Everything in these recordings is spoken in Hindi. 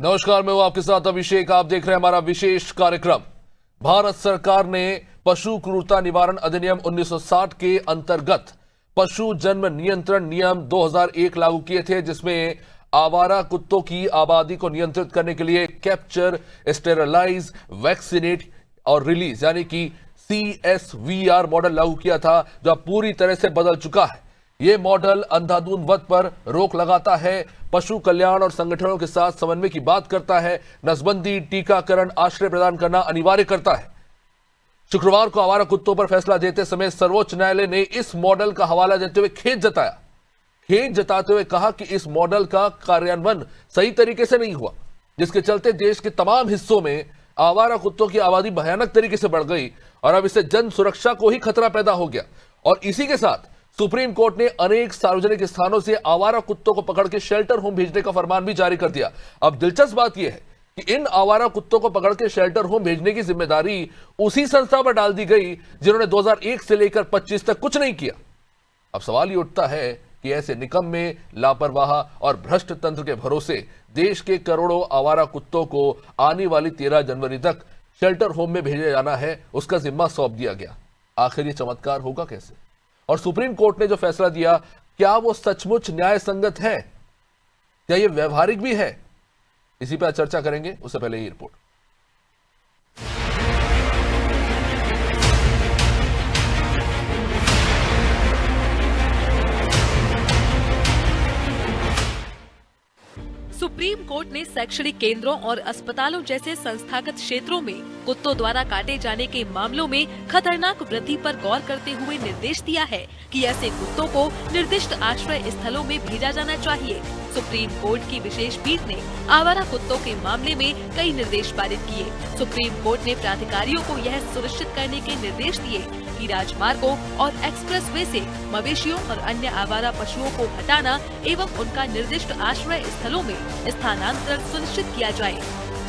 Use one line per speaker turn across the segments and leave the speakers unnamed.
नमस्कार, मैं हूं आपके साथ अभिषेक। आप देख रहे हैं हमारा विशेष कार्यक्रम। भारत सरकार ने पशु क्रूरता निवारण अधिनियम 1960 के अंतर्गत पशु जन्म नियंत्रण नियम 2001 लागू किए थे, जिसमें आवारा कुत्तों की आबादी को नियंत्रित करने के लिए कैप्चर, स्टेरलाइज, वैक्सीनेट और रिलीज यानी कि CSVR मॉडल लागू किया था, जो अब पूरी तरह से बदल चुका है। यह मॉडल अंधाधुंध वध पर रोक लगाता है, पशु कल्याण और संगठनों के साथ समन्वय की बात करता है, नसबंदी, टीकाकरण, आश्रय प्रदान करना अनिवार्य करता है। शुक्रवार को आवारा कुत्तों पर फैसला देते समय सर्वोच्च न्यायालय ने इस मॉडल का हवाला देते हुए खेद जताते हुए कहा कि इस मॉडल का कार्यान्वयन सही तरीके से नहीं हुआ, जिसके चलते देश के तमाम हिस्सों में आवारा कुत्तों की आबादी भयानक तरीके से बढ़ गई और अब इससे जन सुरक्षा को ही खतरा पैदा हो गया। और इसी के साथ सुप्रीम कोर्ट ने अनेक सार्वजनिक स्थानों से आवारा कुत्तों को पकड़ के शेल्टर होम भेजने का फरमान भी जारी कर दिया। अब दिलचस्प बात यह है कि इन आवारा कुत्तों को पकड़ के शेल्टर होम भेजने की जिम्मेदारी उसी संस्था पर डाल दी गई जिन्होंने 2001 से लेकर 25 तक कुछ नहीं किया। अब सवाल ये उठता है कि ऐसे निकम्मे, लापरवाह और भ्रष्ट तंत्र के भरोसे देश के करोड़ों आवारा कुत्तों को आने वाली 13 जनवरी तक शेल्टर होम में भेजा जाना है, उसका जिम्मा सौंप दिया गया। आखिर ये चमत्कार होगा कैसे? और सुप्रीम कोर्ट ने जो फैसला दिया, क्या वो सचमुच न्याय संगत है? क्या ये व्यवहारिक भी है? इसी पर चर्चा करेंगे। उससे पहले ये रिपोर्ट।
सुप्रीम कोर्ट ने शैक्षणिक केंद्रों और अस्पतालों जैसे संस्थागत क्षेत्रों में कुत्तों द्वारा काटे जाने के मामलों में खतरनाक वृद्धि पर गौर करते हुए निर्देश दिया है कि ऐसे कुत्तों को निर्दिष्ट आश्रय स्थलों में भेजा जाना चाहिए। सुप्रीम कोर्ट की विशेष पीठ ने आवारा कुत्तों के मामले में कई निर्देश पारित किए। सुप्रीम कोर्ट ने प्राधिकारियों को यह सुनिश्चित करने के निर्देश दिए कि राजमार्गों और एक्सप्रेसवे से मवेशियों और अन्य आवारा पशुओं को हटाना एवं उनका निर्दिष्ट आश्रय स्थलों में स्थानांतरण सुनिश्चित किया जाए।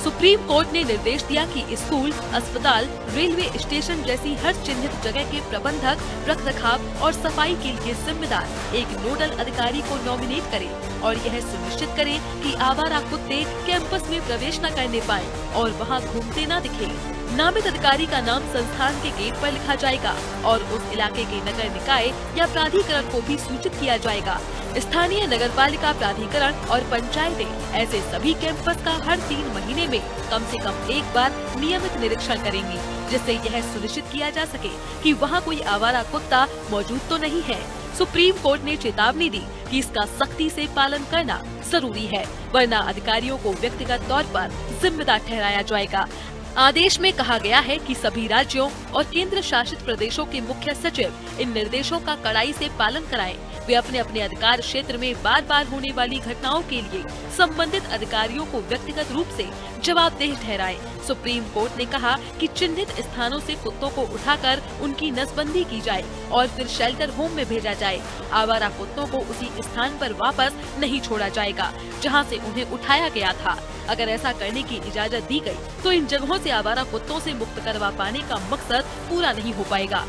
सुप्रीम कोर्ट ने निर्देश दिया कि स्कूल, अस्पताल, रेलवे स्टेशन जैसी हर चिन्हित जगह के प्रबंधक रखरखाव और सफाई के लिए जिम्मेदार एक नोडल अधिकारी को नॉमिनेट करें और यह सुनिश्चित करें कि आवारा कुत्ते कैंपस में प्रवेश न करने पाएं और वहां घूमते न दिखें। नामित अधिकारी का नाम संस्थान के गेट पर लिखा जाएगा और उस इलाके के नगर निकाय या प्राधिकरण को भी सूचित किया जाएगा। स्थानीय नगरपालिका प्राधिकरण और पंचायतें ऐसे सभी कैंपस का हर 3 महीने में कम से कम एक बार नियमित निरीक्षण करेंगी, जिससे यह सुनिश्चित किया जा सके कि वहां कोई आवारा कुत्ता मौजूद तो नहीं है। सुप्रीम कोर्ट ने चेतावनी दी कि इसका सख्ती से पालन करना जरूरी है, वरना अधिकारियों को व्यक्तिगत तौर पर जिम्मेदार ठहराया जाएगा। आदेश में कहा गया है कि सभी राज्यों और केंद्र शासित प्रदेशों के मुख्य सचिव इन निर्देशों का कड़ाई से पालन कराएं। वे अपने अपने अधिकार क्षेत्र में बार बार होने वाली घटनाओं के लिए संबंधित अधिकारियों को व्यक्तिगत रूप से जवाबदेह ठहराएं। सुप्रीम कोर्ट ने कहा कि चिन्हित स्थानों से कुत्तों को उठाकर उनकी नसबंदी की जाए और फिर शेल्टर होम में भेजा जाए। आवारा कुत्तों को उसी स्थान पर वापस नहीं छोड़ा जाएगा जहां से उन्हें उठाया गया था। अगर ऐसा करने की इजाजत दी गई तो इन जगहों से आवारा कुत्तों से मुक्त करवा पाने का मकसद पूरा नहीं हो पाएगा।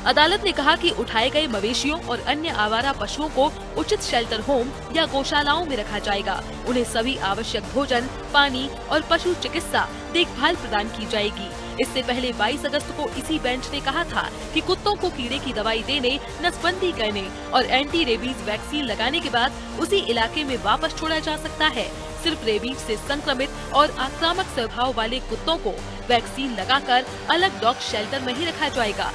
अदालत ने कहा कि उठाए गए मवेशियों और अन्य आवारा पशुओं को उचित शेल्टर होम या गौशालाओं में रखा जाएगा। उन्हें सभी आवश्यक भोजन, पानी और पशु चिकित्सा देखभाल प्रदान की जाएगी। इससे पहले 22 अगस्त को इसी बेंच ने कहा था कि कुत्तों को कीड़े की दवाई देने, नसबंदी करने और एंटी रेबीज वैक्सीन लगाने के बाद उसी इलाके में वापस छोड़ा जा सकता है। सिर्फ रेबीज से संक्रमित और आक्रामक स्वभाव वाले कुत्तों को वैक्सीन लगाकर अलग डॉग शेल्टर में ही रखा जाएगा।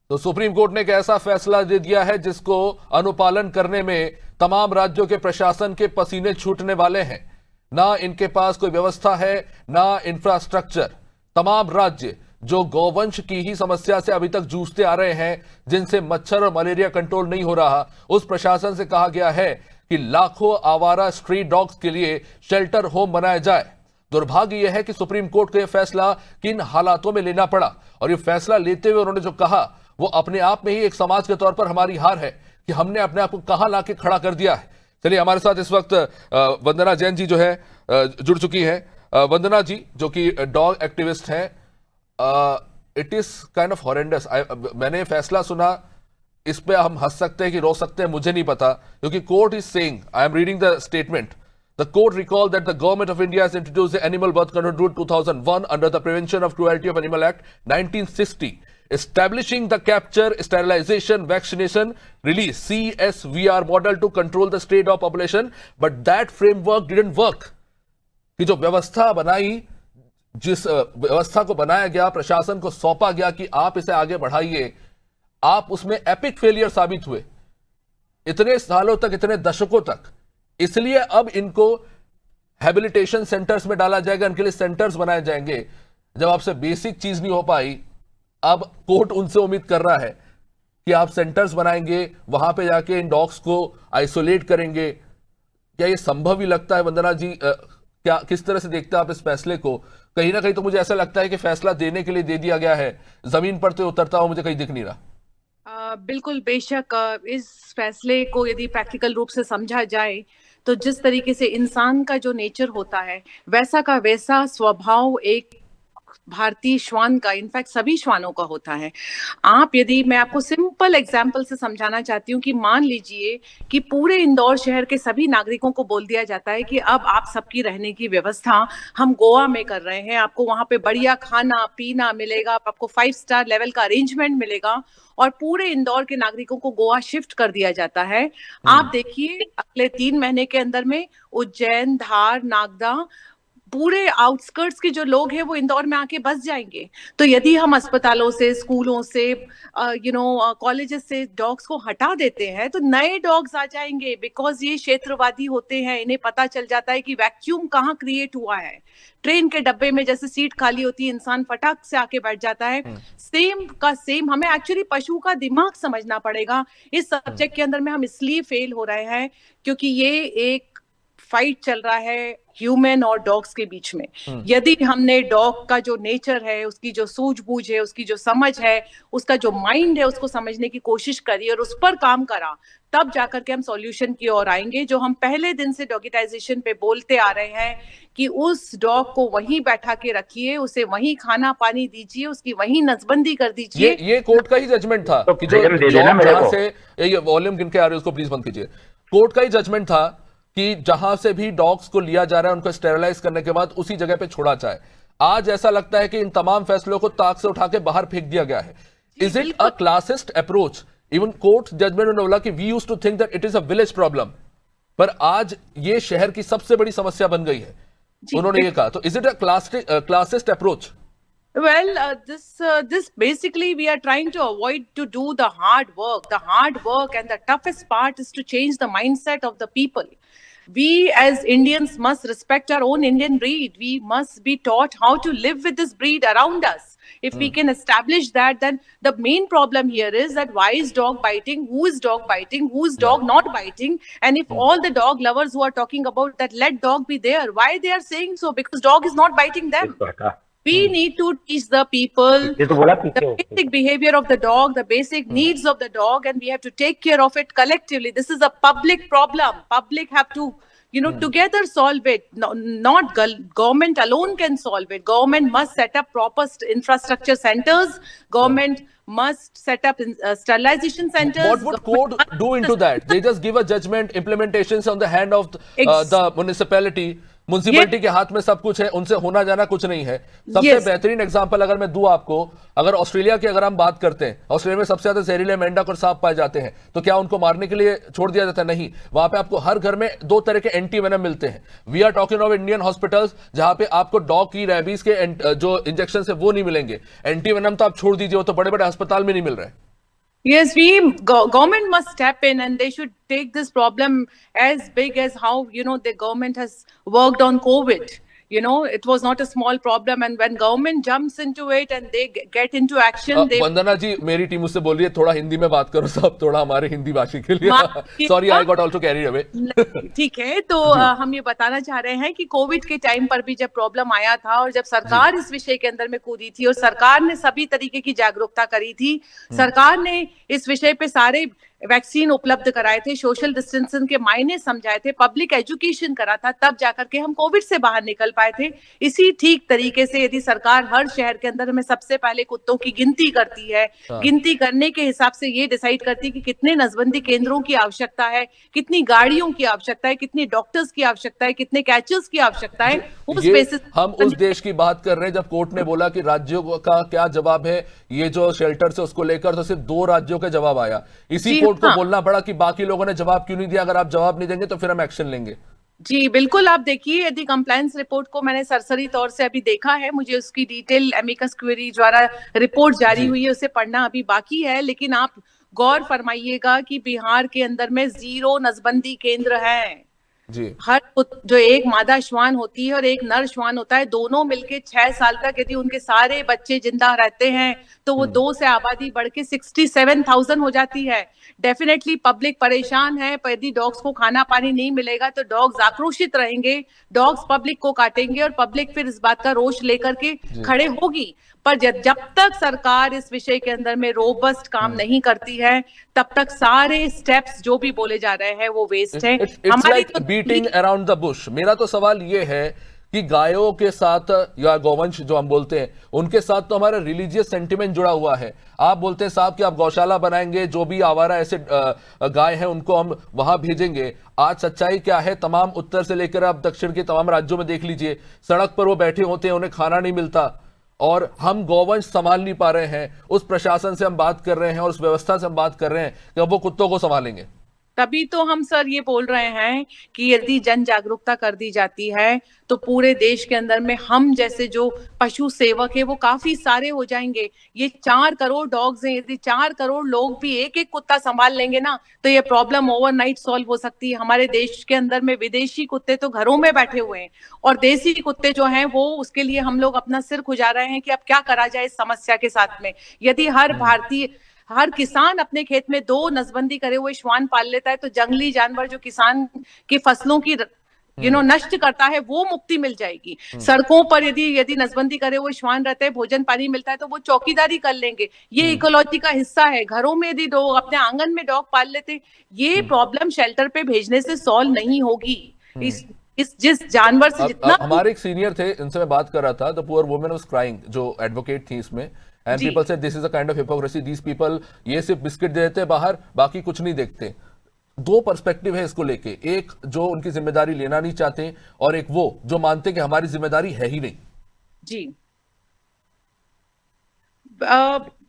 तो सुप्रीम कोर्ट ने एक ऐसा फैसला दे दिया है जिसको अनुपालन करने में तमाम राज्यों के प्रशासन के पसीने छूटने वाले हैं। ना इनके पास कोई व्यवस्था है, ना इंफ्रास्ट्रक्चर। तमाम राज्य जो गौवंश की ही समस्या से अभी तक जूझते आ रहे हैं, जिनसे मच्छर और मलेरिया कंट्रोल नहीं हो रहा, उस प्रशासन से कहा गया है कि लाखों आवारा स्ट्रीट डॉग्स के लिए शेल्टर होम बनाया जाए। दुर्भाग्य यह है कि सुप्रीम कोर्ट को यह फैसला किन हालातों में लेना पड़ा, और यह फैसला लेते हुए उन्होंने जो कहा वो अपने आप में ही एक समाज के तौर पर हमारी हार है कि हमने अपने आप को कहां लाके खड़ा कर दिया है। चलिए, हमारे साथ इस वक्त वंदना जैन जी जो है जुड़ चुकी है। वंदना जी, जो कि डॉग एक्टिविस्ट हैं, it is kind of horrendous. मैंने फैसला सुना, इस पे हम हंस सकते हैं कि रो सकते हैं, मुझे नहीं पता, क्योंकि court is saying, I am reading the statement, the court recall that the government of India has introduced the animal birth control rule 2001 under the prevention of cruelty of animal act 1960, establishing the capture, sterilization, vaccination, release CSVR model to control the stray dog population, but that framework didn't work। कि जो व्यवस्था बनाई, जिस व्यवस्था को बनाया गया, प्रशासन को सौंपा गया कि आप इसे आगे बढ़ाइए, आप उसमें एपिक फेलियर साबित हुए इतने सालों तक, इतने दशकों तक। इसलिए अब इनको हैबिलिटेशन सेंटर्स में डाला जाएगा, इनके लिए सेंटर्स बनाए जाएंगे। जब आपसे बेसिक चीज नहीं हो पाई, अब कोर्ट उनसे उम्मीद कर रहा है कि आप सेंटर्स बनाएंगे, वहां पे जाके इन डॉग्स को आइसोलेट करेंगे। क्या ये संभव ही लगता है वंदना जी? क्या किस तरह से देखते हैं आप इस फैसले को? कहीं ना कहीं तो मुझे ऐसा लगता है कि फैसला देने के लिए दे दिया गया है, जमीन पर तो उतरता हुआ मुझे कहीं दिख नहीं रहा।
बिल्कुल, बेशक इस फैसले को यदि प्रैक्टिकल रूप से समझा जाए तो जिस तरीके से इंसान का जो नेचर होता है, वैसा का वैसा स्वभाव एक भारतीय श्वान का, इनफैक्ट सभी श्वानों का होता है। यदि मैं आपको सिंपल एग्जांपल से समझाना चाहती हूँ कि मान लीजिए कि पूरे इंदौर शहर के सभी नागरिकों को बोल दिया जाता है कि अब आप सबकी रहने की व्यवस्था हम गोवा में कर रहे हैं, आपको वहां पे बढ़िया खाना पीना मिलेगा, आपको 5 स्टार लेवल का अरेंजमेंट मिलेगा, और पूरे इंदौर के नागरिकों को गोवा शिफ्ट कर दिया जाता है। आप देखिए अगले 3 महीने के अंदर में उज्जैन, धार, नागदा, पूरे आउटस्कर्ट्स के जो लोग हैं वो इंदौर में आके बस जाएंगे। तो यदि हम अस्पतालों से, स्कूलों से, कॉलेजेस से डॉग्स को हटा देते हैं तो नए डॉग्स आ जाएंगे, बिकॉज ये क्षेत्रवादी होते हैं। इन्हें पता चल जाता है कि वैक्यूम कहाँ क्रिएट हुआ है। ट्रेन के डब्बे में जैसे सीट खाली होती है, इंसान फटाक से आके बैठ जाता है, सेम का सेम हमें एक्चुअली पशु का दिमाग समझना पड़ेगा। इस सब्जेक्ट के अंदर में हम इसलिए फेल हो रहे हैं क्योंकि ये एक फाइट चल रहा है ह्यूमन और डॉग्स के बीच में। यदि हमने डॉग का जो नेचर है, उसकी जो सूझबूझ है, उसकी जो समझ है, उसका जो माइंड है, उसको समझने की कोशिश करी और उस पर काम करा, तब जाकर के हम सॉल्यूशन की ओर आएंगे। जो हम पहले दिन से डॉगिटाइजेशन पे बोलते आ रहे हैं कि उस डॉग को वहीं बैठा के रखिए, उसे वहीं खाना पानी दीजिए, उसकी वहीं नसबंदी कर दीजिए।
ये कोर्ट का ही जजमेंट था कि जो जहां से, ये वॉल्यूम गिन के आ रहे हैं उसको प्लीज बंद कीजिए। कोर्ट का ही जजमेंट था कि जहां से भी डॉग्स को लिया जा रहा है उनको स्टेरिलाइज करने के बाद उसी जगह पे छोड़ा जाए। आज ऐसा लगता है कि इन तमाम फैसलों को ताक से उठा के बाहर फेंक दिया गया है। Is it a classist approach? Even court judgment ने बोला कि we used to think that it is a village problem, पर आज ये शहर की सबसे बड़ी समस्या बन गई है, उन्होंने ये कहा। तो is it a classist approach?
Well, this basically we are trying to avoid to do the hard work. The hard work and the toughest part is to change the mindset of the people. We as Indians must respect our own Indian breed. We must be taught how to live with this breed around us. If we can establish that, then the main problem here is that why is dog biting? Who is dog biting? Who is dog not biting? And if all the dog lovers who are talking about that let dog be there, why they are saying so? Because dog is not biting them. We need to teach the people the basic behavior of the dog, the basic needs of the dog, and we have to take care of it collectively. This is a public problem. Public have to, together solve it. No, not government alone can solve it. Government must set up proper infrastructure centers. Government must set up sterilization centers.
What would court do into that? They just give a judgment, implementations on the hand of the municipality. Municipality के हाथ में सब कुछ है, उनसे होना जाना कुछ नहीं है। सबसे बेहतरीन एग्जांपल अगर मैं दूं आपको, अगर ऑस्ट्रेलिया की अगर हम बात करते हैं, ऑस्ट्रेलिया में सबसे ज्यादा जहरीले मेंढक और सांप पाए जाते हैं, तो क्या उनको मारने के लिए छोड़ दिया जाता है? नहीं, वहां पे आपको हर घर में 2 तरह के एंटी वेनम मिलते हैं। We are talking of Indian hospitals, जहां पे आपको डॉग की रेबीज के जो इंजेक्शन है वो नहीं मिलेंगे। एंटी वेनम तो आप छोड़ दीजिए, वो तो बड़े बड़े अस्पताल में नहीं मिल रहे।
Yes, government must step in and they should take this problem as big as how, the government has worked on COVID. It was not a small problem, and when government jumps into it and they get into action,
वंदना जी, मेरी टीम मुझसे बोल रही है थोड़ा हिंदी में बात करो, सब थोड़ा हमारे हिंदी भाषी के लिए। Sorry, I got also carried away.
ठीक है, तो हम ये बताना चाह रहे हैं कि कोविड के टाइम पर भी जब प्रॉब्लम आया था और जब सरकार इस विषय के अंदर में कूदी थी और सरकार ने सभी तरीके की जागरूकता करी थी, सरकार ने इस विषय पे सारे वैक्सीन उपलब्ध कराए थे, सोशल डिस्टेंसिंग के मायने समझाए थे, पब्लिक एजुकेशन करा था, तब जाकर के हम कोविड से बाहर निकल पाए थे। इसी ठीक तरीके से यदि सरकार हर शहर के अंदर में सबसे पहले कुत्तों की गिनती करती है, गिनती करने के हिसाब से ये डिसाइड करती है कि कितने नसबंदी केंद्रों की आवश्यकता है, कितनी गाड़ियों की आवश्यकता है, कितनी डॉक्टर्स की आवश्यकता है, कितने कैचर्स की आवश्यकता है, उस
ये
बेसिस
हम उस देश की बात कर रहे हैं जब कोर्ट ने बोला कि राज्यों का क्या जवाब है ये जो शेल्टर से उसको लेकर, तो सिर्फ 2 राज्यों का जवाब आया। इसी कोर्ट को बोलना पड़ा कि बाकी लोगों ने जवाब क्यों नहीं दिया, अगर आप जवाब नहीं देंगे तो फिर हम एक्शन लेंगे।
जी बिल्कुल, आप देखिए, यदि कंप्लायंस रिपोर्ट को मैंने सरसरी तौर से अभी देखा है, मुझे उसकी डिटेल एमिकस क्वेरी द्वारा रिपोर्ट जारी हुई है, उसे पढ़ना अभी बाकी है, लेकिन आप गौर फरमाइएगा कि बिहार के अंदर में 0 नसबंदी केंद्र हैं।
जी।
हर जो एक मादा श्वान होती है और एक नर श्वान होता है, दोनों मिलके 6 साल तक यदि उनके सारे बच्चे जिंदा रहते हैं तो वो 2 से आबादी बढ़ के 67,000 हो जाती है। डेफिनेटली पब्लिक परेशान है, पर यदि डॉग्स को खाना पानी नहीं मिलेगा तो डॉग्स आक्रोशित रहेंगे, डॉग्स पब्लिक को काटेंगे और पब्लिक फिर इस बात का रोष लेकर के खड़े होगी। पर जब तक सरकार इस विषय के अंदर में रोबस्ट काम नहीं करती है, तब तक सारे स्टेप्स जो भी बोले जा रहे हैं वो वेस्ट है।
हमारी बीटिंग अराउंड द बुश। मेरा तो सवाल ये है कि गायों के साथ या गौवंश जो हम बोलते हैं उनके साथ तो हमारा रिलीजियस सेंटिमेंट जुड़ा हुआ है। आप बोलते हैं साहब कि आप गौशाला बनाएंगे, जो भी आवारा ऐसे गाय हैं उनको हम वहां भेजेंगे। आज सच्चाई क्या है? तमाम उत्तर से लेकर आप दक्षिण के तमाम राज्यों में देख लीजिए, सड़क पर वो बैठे होते हैं, उन्हें खाना नहीं मिलता और हम गौवंश संभाल नहीं पा रहे हैं। उस प्रशासन से हम बात कर रहे हैं और उस व्यवस्था से हम बात कर रहे हैं कि अब वो कुत्तों को संभालेंगे।
तभी तो हम सर ये बोल रहे हैं कि यदि जन जागरूकता कर दी जाती है तो पूरे देश के अंदर में हम जैसे जो पशु सेवक है वो काफी सारे हो जाएंगे। ये 4 करोड़ डॉग्स हैं, यदि 4 करोड़ लोग भी एक एक कुत्ता संभाल लेंगे ना तो ये प्रॉब्लम ओवरनाइट सॉल्व हो सकती है। हमारे देश के अंदर में विदेशी कुत्ते तो घरों में बैठे हुए हैं और देसी कुत्ते जो हैं वो उसके लिए हम लोग अपना सिर खुजा रहे हैं कि अब क्या करा जाए इस समस्या के साथ में। यदि हर किसान अपने खेत में 2 नसबंदी करे हुए श्वान पाल लेता है तो जंगली जानवर जो किसान की फसलों की नष्ट करता है वो मुक्ति मिल जाएगी। सड़कों पर यदि नसबंदी करे हुए श्वान रहते हैं, भोजन पानी मिलता है तो वो चौकीदारी कर लेंगे। ये इकोलॉजी का हिस्सा है। घरों में यदि डॉग अपने आंगन में डॉग पाल लेते, ये प्रॉब्लम शेल्टर पे भेजने से सॉल्व नहीं होगी। जिस जानवर से जितना
हमारे एक सीनियर थे, इनसे मैं बात कर रहा था, the poor woman was crying, जो एडवोकेट थी इसमें, and people said this is a kind of hypocrisy, these people ये सिर्फ बिस्किट दे देते हैं बाहर, बाकी कुछ नहीं देखते। 2 पर्सपेक्टिव है इसको लेके, एक जो उनकी जिम्मेदारी लेना नहीं चाहते और एक वो जो मानते हैं कि हमारी जिम्मेदारी है ही नहीं।
जी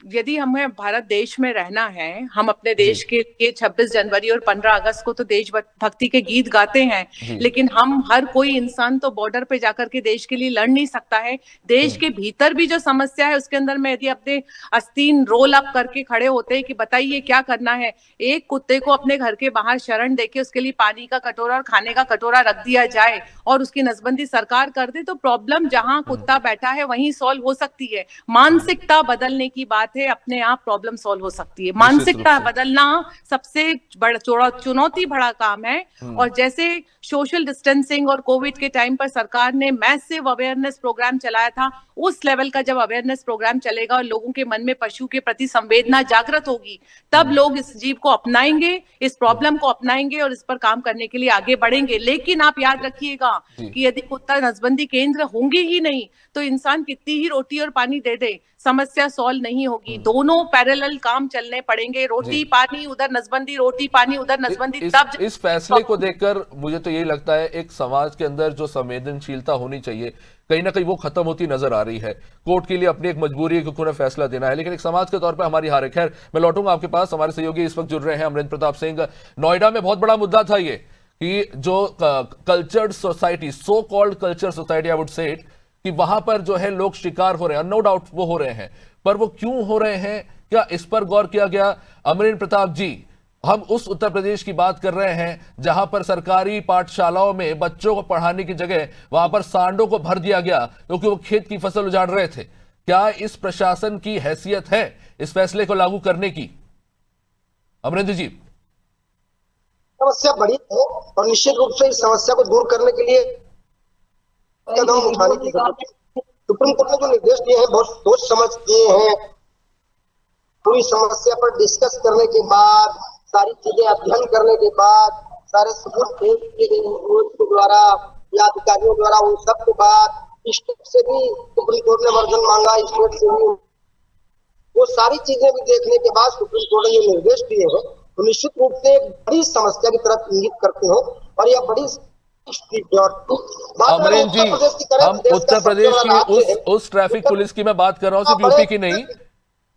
यदि हमें भारत देश में रहना है, हम अपने देश के लिए 26 जनवरी और 15 अगस्त को तो देशभक्ति के गीत गाते हैं, लेकिन हम हर कोई इंसान तो बॉर्डर पे जाकर के देश के लिए लड़ नहीं सकता है। देश के भीतर भी जो समस्या है उसके अंदर में यदि अपने आस्तीन रोल अप करके खड़े होते हैं कि बताइए क्या करना है, एक कुत्ते को अपने घर के बाहर शरण देके उसके लिए पानी का कटोरा और खाने का कटोरा रख दिया जाए और उसकी नसबंदी सरकार कर दे तो प्रॉब्लम जहां कुत्ता बैठा है वहीं सॉल्व हो सकती है। मानसिकता बदलने की बात है, अपने आप प्रॉब्लम सॉल्व हो सकती है। मानसिकता बदलना सबसे बड़ा चुनौती भरा काम है। और जैसे सोशल डिस्टेंसिंग और कोविड के टाइम पर सरकार ने मैसिव अवेयरनेस प्रोग्राम चलाया था, उस लेवल का जब अवेयरनेस प्रोग्राम चलेगा और लोगों के मन में पशु के प्रति संवेदना जागृत होगी, तब लोग इस जीव को अपनाएंगे, इस प्रॉब्लम को अपनाएंगे और इस पर काम करने के लिए आगे बढ़ेंगे। लेकिन आप याद रखिएगा कि यदि कुत्ता नसबंदी केंद्र होंगे ही नहीं तो इंसान कितनी ही रोटी और पानी दे दे, समस्या सॉल्व नहीं होगी। दोनों पैरेलल काम चलने पड़ेंगे, रोटी पानी उधर नसबंदी, रोटी पानी उधर नसबंदी। तब
इस फैसले को देखकर मुझे तो यही लगता है एक समाज के अंदर जो संवेदनशीलता होनी चाहिए कहीं ना कहीं वो खत्म होती नजर आ रही है। कोर्ट के लिए अपनी एक मजबूरी है कि उन्हें फैसला देना है, लेकिन एक समाज के तौर पर हमारी हार है। खैर, मैं लौटूंगा आपके पास। हमारे सहयोगी इस वक्त जुड़ रहे हैं, अमरिंदर प्रताप सिंह। नोएडा में बहुत बड़ा मुद्दा था ये कि जो cultured society, so called culture society, I would say it, कि वहां पर जो है लोग शिकार हो रहे हैं, नो डाउट वो हो रहे हैं, पर वो क्यों हो रहे हैं, क्या इस पर गौर किया गया? अमरिंदर प्रताप जी, हम उस उत्तर प्रदेश की बात कर रहे हैं जहां पर सरकारी पाठशालाओं में बच्चों को पढ़ाने की जगह वहां पर सांडों को भर दिया गया क्योंकि वो खेत की फसल उजाड़ रहे थे। क्या इस प्रशासन की हैसियत है इस फैसले को लागू करने की? अमरिंदर जी,
समस्या बड़ी है और निश्चित रूप से इस समस्या को दूर करने के लिए कदम उठाने की जरूरत है। सुप्रीम कोर्ट ने जो निर्देश दिए हैं बहुत सोच समझ दिए हैं। पूरी समस्या पर डिस्कस करने के बाद सारी चीजें अध्ययन करने के बाद, सारे सबूत पेश किए गए के द्वारा या अधिकारियों द्वारा, उन सब के बाद स्टेट से भी सुप्रीम कोर्ट ने वर्जन मांगा, स्टेट से भी वो सारी चीजें भी देखने के बाद सुप्रीम कोर्ट ने ये निर्देश दिए हैं, तो निश्चित रूप से एक बड़ी समस्या की तरफ इंगित करते हो। और यह बड़ी
अमरेंद्र जी, हम उत्तर प्रदेश की उस ट्रैफिक पुलिस की मैं बात कर रहा हूँ, सिर्फ यूपी की नहीं,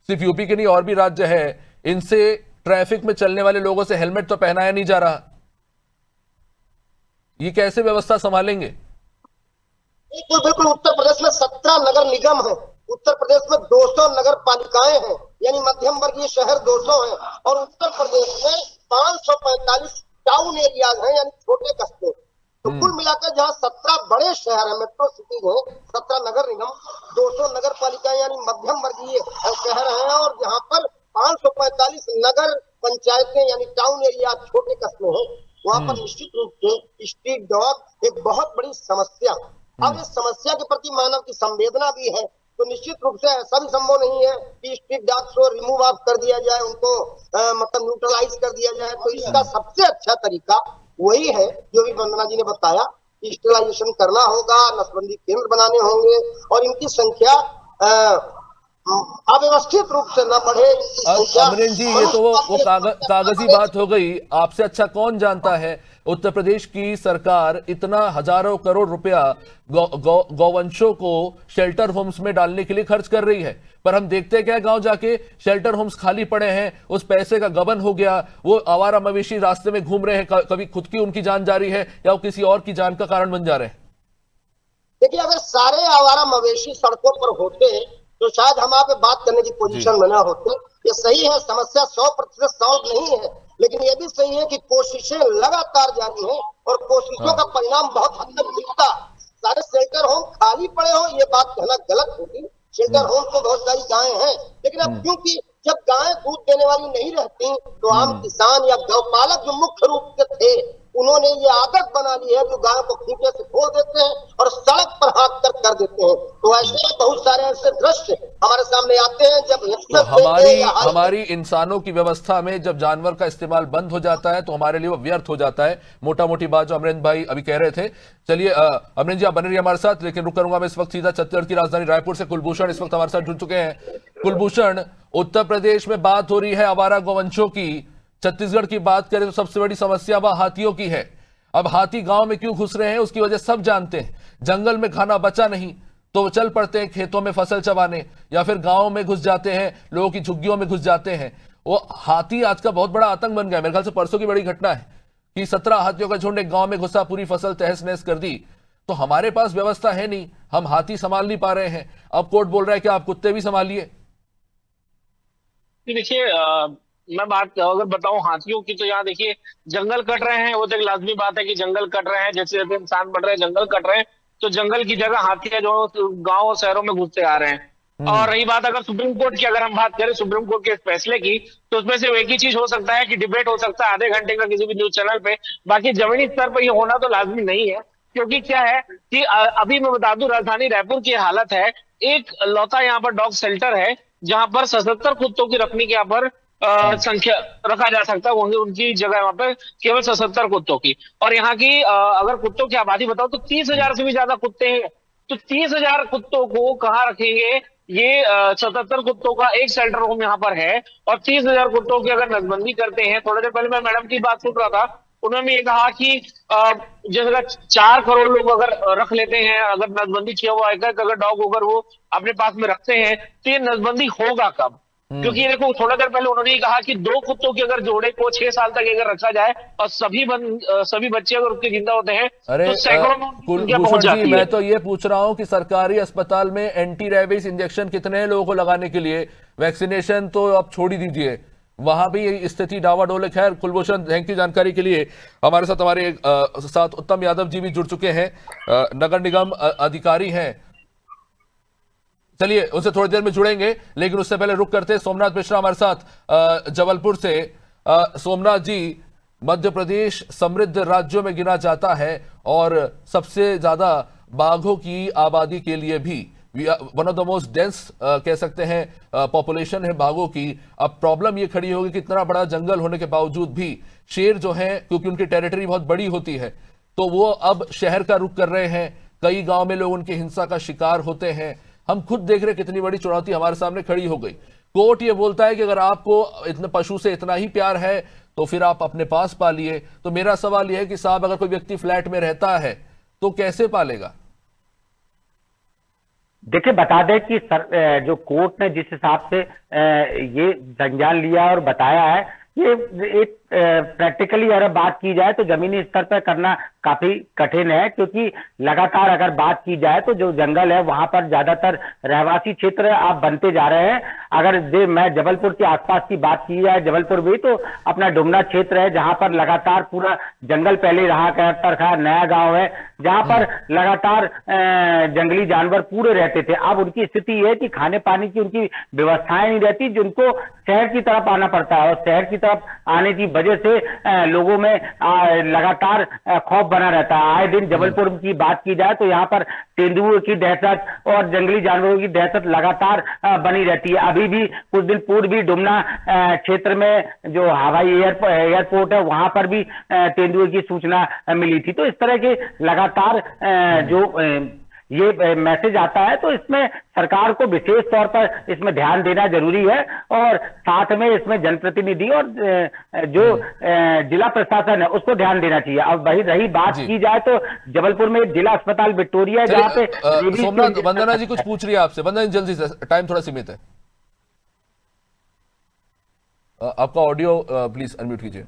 सिर्फ यूपी के नहीं और भी राज्य है, इनसे ट्रैफिक में चलने वाले लोगों से हेलमेट तो पहनाया नहीं जा रहा। ये कैसे व्यवस्था संभालेंगे?
बिल्कुल बिल्कुल। उत्तर प्रदेश में 17 नगर निगम है, उत्तर प्रदेश में 200 नगर पालिकाएं हैं, यानी मध्यम वर्गीय शहर 200 हैं, और उत्तर प्रदेश में 545 टाउन एरियाज हैं, यानी छोटे कस्बे। तो कुल मिलाकर जहाँ 17 बड़े शहर हैं, मेट्रो सिटीज हैं, 17 नगर निगम, 200 नगर पालिकाएं यानी मध्यम वर्गीय शहर हैं, और जहाँ पर 545 नगर पंचायतें यानी टाउन एरिया छोटे कस्बे हैं, वहां पर निश्चित रूप से स्ट्रीट डॉग एक बहुत बड़ी समस्या। अब इस समस्या के प्रति मानव की संवेदना भी है, तो निश्चित रूप से ऐसा भी संभव नहीं है कि स्ट्रीट डॉग्स को रिमूव ऑफ कर दिया जाए, उनको मतलब न्यूट्रलाइज कर दिया जाए। तो इसका सबसे अच्छा तरीका वही है जो भी वंदना जी ने बताया, स्टेलाइजेशन करना होगा, नसबंदी केंद्र बनाने होंगे, और इनकी संख्या अव्यवस्थित रूप से न बढ़े।
अमरेंद्र जी, ये तो वो कागजी बात हो गई। आपसे अच्छा कौन जानता है उत्तर प्रदेश की सरकार इतना हजारों करोड़ रुपया गौवंशों को शेल्टर होम्स में डालने के लिए खर्च कर रही है, पर हम देखते हैं क्या गांव जाके शेल्टर होम्स खाली पड़े हैं, उस पैसे का गबन हो गया, वो आवारा मवेशी रास्ते में घूम रहे हैं, कभी खुद की उनकी जान जा रही है या वो किसी और की जान का कारण बन जा रहे हैं।
देखिए, अगर सारे आवारा मवेशी सड़कों पर होते तो शायद हम आप बात करने की पोजीशन में ना होते। ये सही है, समस्या 100% सॉल्व नहीं है, लेकिन ये भी सही है कि कोशिशें लगातार जारी हैं और कोशिशों का परिणाम बहुत हद तक दिखता। सारे शेल्टर होम खाली पड़े हो ये बात कहना गलत होगी। शेल्टर होम तो बहुत सारी गायें हैं, लेकिन अब क्योंकि जब गायें दूध देने वाली नहीं रहती तो आम किसान या गौपालक जो मुख्य रूप से थे, उन्होंने ये आदत बना ली है जो गायों को खूंटे से खोल देते हैं और सड़क पर हाथ कर देते हैं। तो ऐसे बहुत सारे ऐसे दृश्य हमारे सामने आते हैं। जब
तो हमारी इंसानों की व्यवस्था में जब जानवर का इस्तेमाल बंद हो जाता है तो हमारे लिए वो व्यर्थ हो जाता है। मोटा मोटी बात जो अमरेंद्र भाई अभी कह रहे थे। चलिए अमरेंद्र जी, आप बने रहिए हमारे साथ, लेकिन रुक करूंगा मैं इस वक्त सीधा छत्तीसगढ़ की राजधानी रायपुर से कुलभूषण इस वक्त हमारे साथ जुड़ चुके हैं। कुलभूषण, उत्तर प्रदेश में बात हो रही है आवारा गौवंशों की, छत्तीसगढ़ की बात करें तो सबसे बड़ी समस्या वह हाथियों की है। अब हाथी गांव में क्यों घुस रहे हैं उसकी वजह सब जानते हैं। जंगल में खाना बचा नहीं तो वो चल पड़ते हैं खेतों में फसल चबाने, या फिर गांव में घुस जाते हैं, लोगों की झुग्गियों में घुस जाते हैं। वो हाथी आज का बहुत बड़ा आतंक बन गया। मेरे ख्याल से परसों की बड़ी घटना है कि 17 हाथियों का झुंड एक गांव में घुसा, पूरी फसल तहस नहस कर दी। तो हमारे पास व्यवस्था है नहीं, हम हाथी संभाल नहीं पा रहे हैं। अब कोर्ट बोल रहा है कि आप कुत्ते भी संभालिए।
देखिए, मैं बात अगर बताऊं हाथियों की, तो यहाँ देखिए जंगल कट रहे हैं, वो तो एक लाजमी बात है कि जंगल कट रहे हैं। जैसे जैसे इंसान बढ़ रहे हैं, जंगल कट रहे हैं, तो जंगल की जगह हाथियां जो गांव और शहरों में घुसते आ रहे हैं। और रही बात अगर सुप्रीम कोर्ट की, अगर हम बात करें सुप्रीम कोर्ट के फैसले की, तो उसमें सिर्फ एक ही चीज हो सकता है कि डिबेट हो सकता है आधे घंटे का किसी भी न्यूज चैनल पे। बाकी जमीनी स्तर पर ये होना तो लाजमी नहीं है, क्योंकि क्या है कि अभी मैं बता दूं राजधानी रायपुर की हालत है, एक लौता यहाँ पर डॉग शेल्टर है जहां पर 77 कुत्तों की रखने के यहाँ पर संख्या रखा जा सकता है। वहीं उनकी जगह वहां पर केवल 77 कुत्तों की, और यहाँ की अगर कुत्तों की आबादी बताओ तो 30,000 से भी ज्यादा कुत्ते हैं। तो 30,000 कुत्तों को कहाँ रखेंगे? ये 77 कुत्तों का एक शेल्टर होम यहाँ पर है, और 30,000 कुत्तों की अगर नसबंदी करते हैं। थोड़ी देर पहले मैं मैडम की बात सुन रहा था, उन्होंने ये कहा कि जैसे 4 करोड़ लोग अगर रख लेते हैं, अगर नसबंदी किया हुआ एक अगर डॉग अगर वो अपने पास में रखते हैं, तो ये नसबंदी होगा कब? क्योंकि देखो थोड़ा देर पहले उन्होंने कहा कि 2 कुत्तों के अगर जोड़े को 6 साल तक अगर रखा जाए और सभी बच्चे अगर उसके जिंदा होते हैं तो सैकड़ों में पहुंच जाती है।
मैं तो ये पूछ रहा हूं कि सरकारी अस्पताल में एंटी रेबीज इंजेक्शन कितने हैं लोगों को लगाने के लिए? वैक्सीनेशन तो आप छोड़ ही दीजिए, वहां भी स्थिति डावाडोल है। खैर कुलभूषण, थैंक यू जानकारी के लिए। हमारे साथ हमारे साथ उत्तम यादव जी भी जुड़ चुके हैं, नगर निगम अधिकारी हैं। चलिए उनसे थोड़ी देर में जुड़ेंगे, लेकिन उससे पहले रुक करते सोमनाथ मिश्रा हमारे साथ जबलपुर से। सोमनाथ जी, मध्य प्रदेश समृद्ध राज्यों में गिना जाता है और सबसे ज्यादा बाघों की आबादी के लिए भी one of the most dense कह सकते हैं पॉपुलेशन है बाघों की। अब प्रॉब्लम ये खड़ी होगी कि इतना बड़ा जंगल होने के बावजूद भी शेर जो है, क्योंकि उनकी टेरिटरी बहुत बड़ी होती है, तो वो अब शहर का रुख कर रहे हैं। कई गांव में लोग उनकी हिंसा का शिकार होते हैं। हम खुद देख रहे कितनी बड़ी चुनौती हमारे सामने खड़ी हो गई। कोर्ट ये बोलता है कि अगर आपको इतने पशु से इतना ही प्यार है तो फिर आप अपने पास पालिए। तो मेरा सवाल यह है कि साहब, अगर कोई व्यक्ति फ्लैट में रहता है तो कैसे पालेगा?
देखिए, बता दें कि जो कोर्ट ने जिस हिसाब से ये संज्ञान लिया और बताया है, ये एक प्रैक्टिकली अगर बात की जाए तो जमीनी स्तर पर करना काफी कठिन है, क्योंकि लगातार अगर बात की जाए तो जो जंगल है वहां पर ज्यादातर रहवासी क्षेत्र आप बनते जा रहे हैं। अगर मैं जबलपुर के आसपास की बात की जाए, जबलपुर भी तो अपना डुमना क्षेत्र है जहां पर लगातार पूरा जंगल पहले रहा करता था। नया गांव है जहां पर लगातार जंगली जानवर पूरे रहते थे। अब उनकी स्थिति है कि खाने पानी की उनकी व्यवस्थाएं नहीं रहती, जिनको शहर की तरफ आना पड़ता है, और शहर की तरफ आने की वजह से लोगों में लगातार खौफ बना रहता है। आए दिन जबलपुर की बात की जाए तो यहाँ पर तेंदुओं की दहशत और जंगली जानवरों की दहशत लगातार बनी रहती है। अभी भी कुछ दिन पूर्व भी डुमना क्षेत्र में जो हवाई एयरपोर्ट है वहां पर भी तेंदुओं की सूचना मिली थी। तो इस तरह के लगातार जो ये मैसेज आता है, तो इसमें सरकार को विशेष तौर पर इसमें ध्यान देना जरूरी है, और साथ में इसमें जनप्रतिनिधि और जो जिला प्रशासन है उसको ध्यान देना चाहिए। अब वही रही बात की जाए तो जबलपुर में जिला अस्पताल विक्टोरिया है जहाँ पे
सोमनाथ, वंदना जी कुछ पूछ रही है आपसे। वंदना जी जल्दी से, टाइम थोड़ा सीमित है। आपका ऑडियो प्लीज अनम्यूट कीजिए।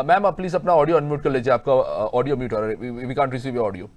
मैम आप प्लीज अपना ऑडियो अनम्यूट कर लीजिए, आपका ऑडियो म्यूट हो रहा है, we can't receive your audio.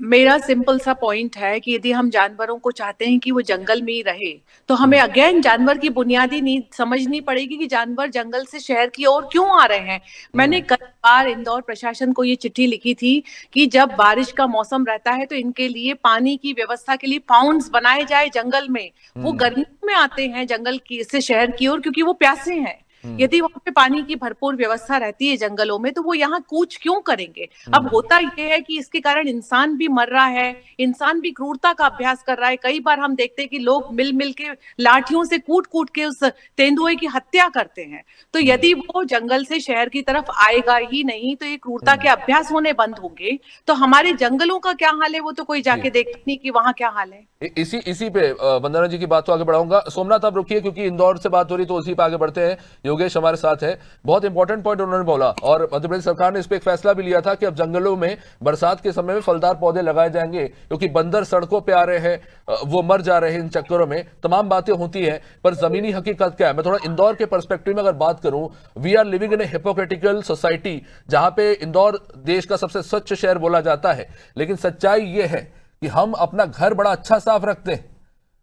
मेरा सिंपल सा पॉइंट है कि यदि हम जानवरों को चाहते हैं कि वो जंगल में ही रहे, तो हमें अगेन जानवर की बुनियादी नीड समझनी पड़ेगी कि जानवर जंगल से शहर की ओर क्यों आ रहे हैं। मैंने कई बार इंदौर प्रशासन को ये चिट्ठी लिखी थी कि जब बारिश का मौसम रहता है तो इनके लिए पानी की व्यवस्था के लिए पाउंड्स बनाए जाए जंगल में। वो गर्मियों में आते हैं जंगल की से शहर की ओर क्योंकि वो प्यासे हैं। यदि वहां पे पानी की भरपूर व्यवस्था रहती है जंगलों में तो वो यहाँ कूच क्यों करेंगे। अब होता यह है कि इसके कारण इंसान भी मर रहा है, इंसान भी क्रूरता का अभ्यास कर रहा है। कई बार हम देखते हैं कि लोग मिल मिल के लाठियों से कूट कूट के उस तेंदुए की हत्या करते हैं। तो यदि वो जंगल से शहर की तरफ आएगा ही नहीं तो ये क्रूरता के अभ्यास होने बंद होंगे, तो हमारे जंगलों का क्या हाल है वो तो कोई जाके देखता नहीं कि वहां क्या हाल है।
इसी पे वंदना जी की बात को आगे बढ़ाऊंगा। सोमनाथ आप रुकिए, क्योंकि इंदौर से बात हो रही तो उसी पे आगे बढ़ते हैं। योगेश हमारे साथ है। बहुत इंपॉर्टेंट पॉइंट उन्होंने बोला, और मध्य प्रदेश सरकार ने इस पे एक फैसला भी लिया था कि अब जंगलों में बरसात के समय में फलदार पौधे लगाए जाएंगे, क्योंकि बंदर सड़कों पे आ रहे हैं, वो मर जा रहे हैं इन चक्करों में। तमाम बातें होती हैं, पर जमीनी हकीकत क्या है? मैं थोड़ा इंदौर के पर्सपेक्टिव में अगर बात करूं, we are living in a hypocritical society, जहां पे इंदौर देश का सबसे स्वच्छ शहर बोला जाता है। लेकिन सच्चाई ये है कि हम अपना घर बड़ा अच्छा साफ रखते हैं,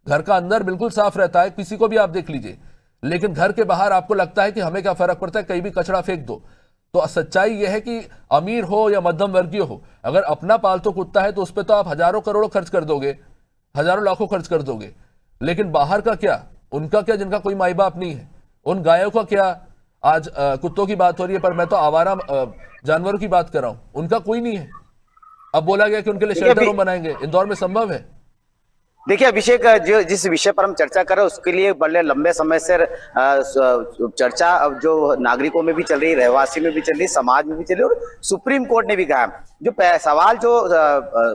घर का अंदर बिल्कुल साफ रहता है, किसी को भी आप देख लीजिए, लेकिन घर के बाहर आपको लगता है कि हमें क्या फर्क पड़ता है, कहीं भी कचरा फेंक दो। तो सच्चाई यह है कि अमीर हो या मध्यम वर्गीय हो, अगर अपना पालतू कुत्ता है तो उस पर तो आप हजारों करोड़ों खर्च कर दोगे, हजारों लाखों खर्च कर दोगे। लेकिन बाहर का क्या, उनका क्या जिनका कोई माई बाप नहीं है, उन गायों का क्या? आज कुत्तों की बात हो रही है, पर मैं तो आवारा जानवरों की बात कर रहा हूं, उनका कोई नहीं है। अब बोला गया कि उनके लिए शेल्टर होम बनाएंगे। इंदौर में संभव है?
देखिए अभिषेक, जो जिस विषय पर हम चर्चा कर रहे हैं उसके लिए बड़े लंबे समय से चर्चा जो नागरिकों में भी चल रही, रहवासी में भी चल रही, समाज में भी चल रही, और सुप्रीम कोर्ट ने भी कहा। जो सवाल जो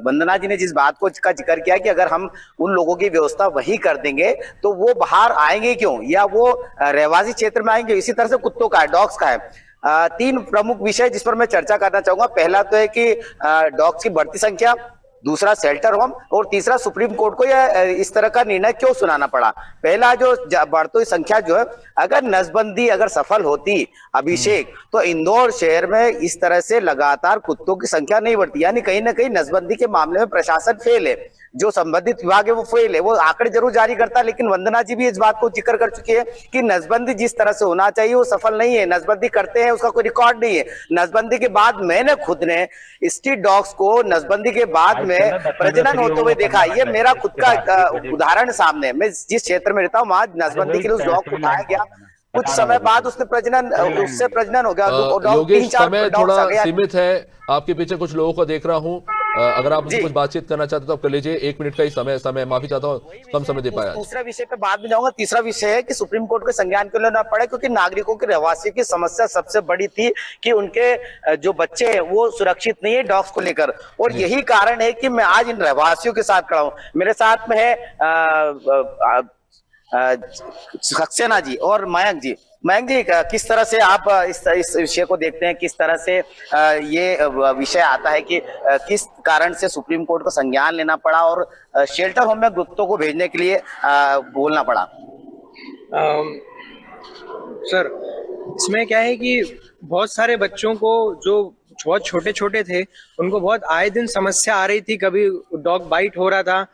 वंदना जी ने जिस बात को का जिक्र किया कि अगर हम उन लोगों की व्यवस्था वही कर देंगे तो वो बाहर आएंगे क्यों, या वो रहवासी क्षेत्र में आएंगे। इसी तरह से कुत्तों का है, डॉग्स का है। तीन प्रमुख विषय जिस पर मैं चर्चा करना चाहूंगा। पहला तो है कि डॉग्स की बढ़ती संख्या, दूसरा शेल्टर होम, और तीसरा सुप्रीम कोर्ट को यह इस तरह का निर्णय क्यों सुनाना पड़ा। पहला जो बढ़ती संख्या जो है, अगर नसबंदी अगर सफल होती अभिषेक, तो इंदौर शहर में इस तरह से लगातार कुत्तों की संख्या नहीं बढ़ती। यानी कहीं ना कहीं नसबंदी के मामले में प्रशासन फेल है, जो संबंधित विभाग है वो फेल है। वो आंकड़े जरूर जारी करता है, लेकिन वंदना जी भी इस बात को जिक्र कर चुकी है कि नसबंदी जिस तरह से होना चाहिए वो सफल नहीं है। नसबंदी करते हैं उसका कोई रिकॉर्ड नहीं है। नसबंदी के बाद मैंने खुद ने स्ट्रीट डॉग्स को नसबंदी के बाद में प्रजनन होते हुए देखा। ये मेरा खुद का उदाहरण सामने है। मैं जिस क्षेत्र में रहता हूँ वहां नसबंदी के लिए उस डॉग को उठाया गया, कुछ समय बाद उससे प्रजनन हो गया।
योगेश, समय थोड़ा सीमित है, आपके पीछे कुछ लोगों को देख रहा हूं। अगर आप उनसे
जी।
कुछ बातचीत करना चाहते हो तो आप कर लीजिए, 1 मिनट का ही समय, माफी चाहता हूँ कम समय दे पाया।
दूसरा विषय पे बाद में जाऊंगा। तीसरा विषय है कि सुप्रीम कोर्ट के संज्ञान क्यों लेना पड़ा, क्योंकि नागरिकों के रहवासी की समस्या सबसे बड़ी थी कि उनके जो बच्चे हैं वो सुरक्षित नहीं है डॉग्स को लेकर, और यही कारण है कि मैं आज इन रहवासियों के साथ खड़ा हूं। मेरे साथ में है सक्सेना जी और मयंक जी। मयंक जी, किस तरह से आप इस विषय को देखते हैं, किस तरह से ये विषय आता है कि किस कारण से सुप्रीम कोर्ट को संज्ञान लेना पड़ा और शेल्टर होम में कुत्तों को भेजने के लिए बोलना पड़ा?
सर, इसमें क्या है कि बहुत सारे बच्चों को जो बहुत छोटे छोटे थे उनको बहुत आए दिन समस्या आ रही थी। कभी डॉग बाइट हो रहा था,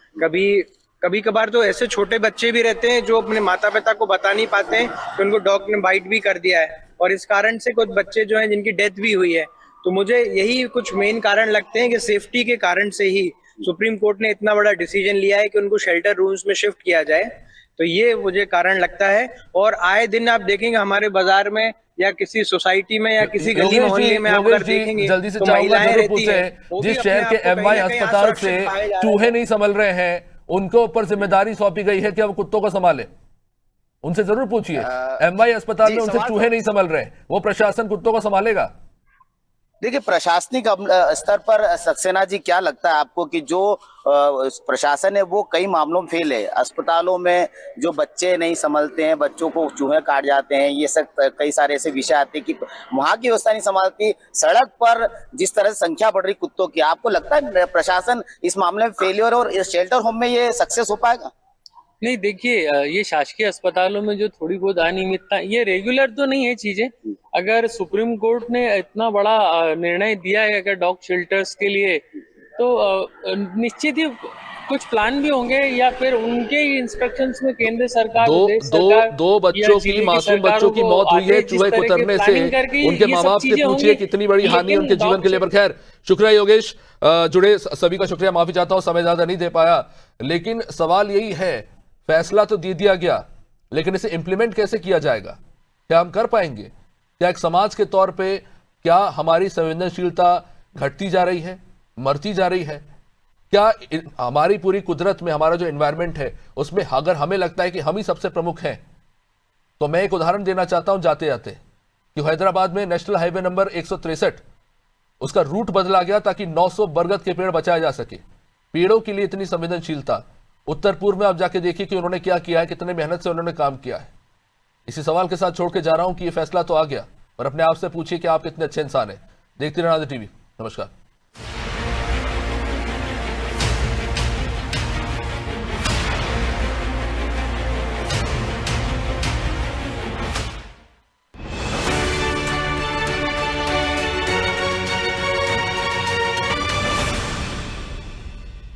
कभी कभार तो ऐसे छोटे बच्चे भी रहते हैं जो अपने माता पिता को बता नहीं पाते हैं कि उनको डॉग ने बाइट भी कर दिया है, और इस कारण से कुछ बच्चे जो हैं जिनकी डेथ भी हुई है। तो मुझे यही कुछ मेन कारण लगते हैं कि सेफ्टी के कारण से ही सुप्रीम कोर्ट ने इतना बड़ा डिसीजन लिया है कि उनको शेल्टर रूम्स में शिफ्ट किया जाए। तो ये मुझे कारण लगता है। और आए दिन आप देखेंगे हमारे बाजार में या किसी सोसाइटी में या किसी गली मोहल्ले में आप अगर देखेंगे
जल्दी से
तो
चाहूंगा
महिलाएं
जरूर
रहती हैं,
पूछें,
वो भी
जिस
अपने
शहर
आप
के
को कहीं
एमवाई
ना कहीं
अस्पताल से
असुरक्षित पाए जा रहे
चूहे
हैं।
नहीं संभल रहे हैं, उनको ऊपर जिम्मेदारी सौंपी गई है कि अब कुत्तों को संभाले। उनसे जरूर पूछिए, एमवाई अस्पताल
जी,
में उनसे
सवाल
चूहे नहीं संभल रहे, वो प्रशासन कुत्तों को संभालेगा?
देखिए, प्रशासनिक स्तर पर सक्सेना जी क्या लगता है आपको कि जो प्रशासन है वो कई मामलों में फेल है? अस्पतालों में जो बच्चे नहीं संभलते हैं, बच्चों को चूहे काट जाते हैं, ये सब कई सारे ऐसे विषय आते हैं कि वहां की व्यवस्था नहीं संभालती। सड़क पर जिस तरह से संख्या बढ़ रही कुत्तों की, आपको लगता है प्रशासन इस मामले में फेलियर और इस शेल्टर होम में ये सक्सेस हो पाएगा?
नहीं, देखिए, ये शासकीय अस्पतालों में जो थोड़ी बहुत अनियमितता, ये रेगुलर तो नहीं है चीजें। अगर सुप्रीम कोर्ट ने इतना बड़ा निर्णय दिया है अगर डॉग शेल्टर्स के लिए, तो निश्चित ही कुछ प्लान भी होंगे, या फिर उनके इंस्ट्रक्शंस में केंद्र सरकार, प्रदेश सरकार,
दो बच्चों की, मासूम बच्चों की मौत हुई है चूहे कुतरने से। उनके माँ बाप से पूछिए कितनी बड़ी हानि उनके जीवन के लिए। पर खैर, शुक्रिया योगेश, जुड़े सभी का शुक्रिया, माफी चाहता हूं समय ज्यादा नहीं दे पाया। लेकिन सवाल यही है, फैसला तो दे दिया गया, लेकिन इसे इंप्लीमेंट कैसे किया जाएगा? क्या हम कर पाएंगे? क्या एक समाज के तौर पे क्या हमारी संवेदनशीलता घटती जा रही है, मरती जा रही है? क्या हमारी पूरी कुदरत में हमारा जो एनवायरनमेंट है उसमें अगर हमें लगता है कि हम ही सबसे प्रमुख हैं, तो मैं एक उदाहरण देना चाहता हूं जाते जाते कि हैदराबाद में नेशनल हाईवे नंबर 163 उसका रूट बदला गया ताकि 900 बरगद के पेड़ बचाए जा सके। पेड़ों के लिए इतनी संवेदनशीलता। उत्तर पूर्व में आप जाके देखिए कि उन्होंने क्या किया है, कितने मेहनत से उन्होंने काम किया है। इसी सवाल के साथ छोड़ के जा रहा हूं कि ये फैसला तो आ गया, पर अपने आप से पूछिए कि आप कितने अच्छे इंसान हैं। देखते रहना आज़ाद टीवी। नमस्कार।